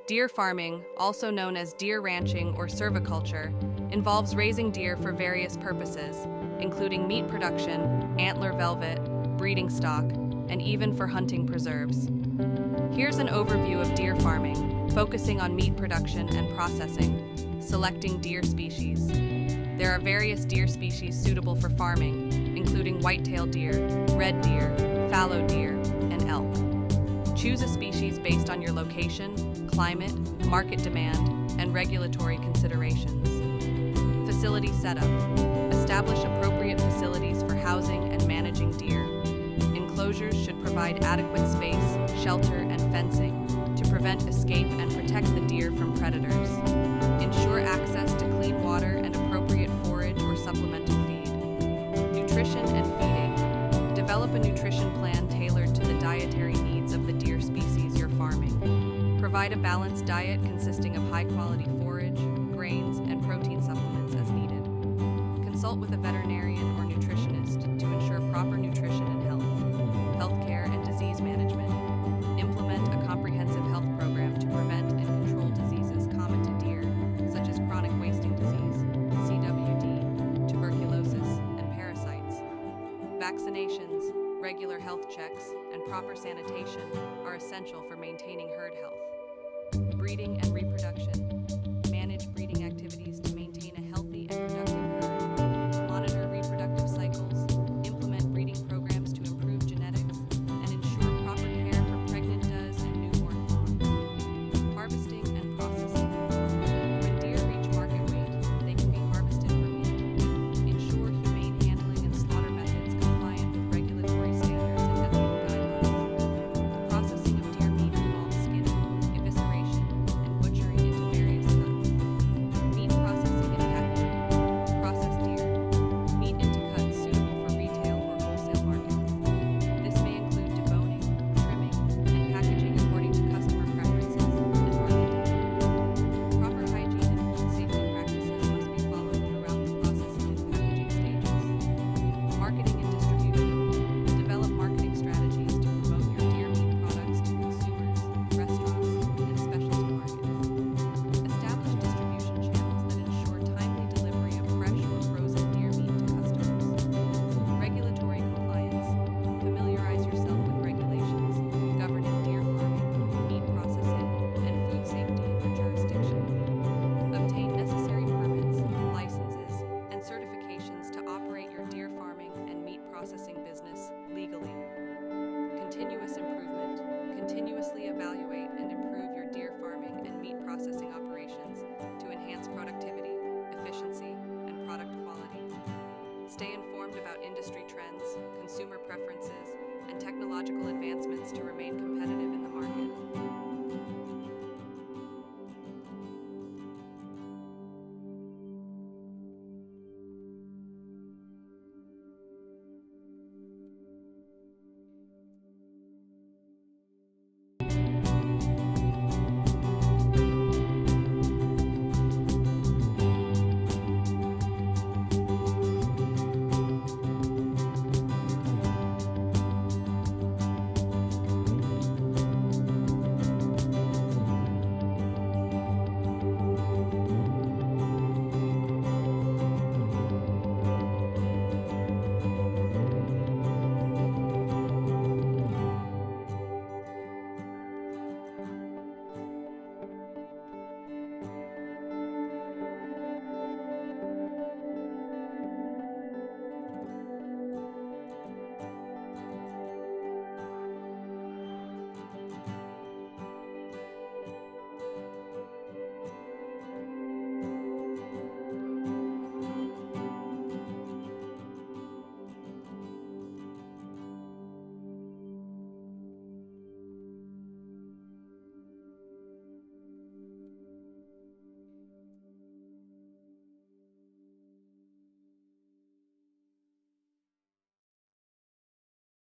Deer farming, also known as deer ranching or cerviculture, involves raising deer for various purposes, including meat production, antler velvet, breeding stock, and even for hunting preserves. Here's an overview of deer farming, focusing on meat production and processing. Selecting deer species. There are various deer species suitable for farming, including white-tailed deer, red deer, fallow deer, and elk. Choose a species based on your location, climate, market demand, and regulatory considerations. Facility setup. Establish appropriate facilities for housing and managing deer. Enclosures should provide adequate space, shelter, and fencing to prevent escape and protect the deer from predators. Ensure access to clean water and appropriate forage or supplemental feed. Nutrition and feeding. Develop a nutrition plan tailored to the dietary needs of the deer species you're farming. Provide a balanced diet consisting of high-quality forage, grains, and protein supplements as needed. Consult with a veterinarian or nutritionist to ensure proper nutrition and healthcare and disease management. Implement a comprehensive health program to prevent and control diseases common to deer, such as chronic wasting disease, CWD, tuberculosis, and parasites. Vaccinations, regular health checks, and proper sanitation are essential for maintaining herd health. Breeding and reproduction.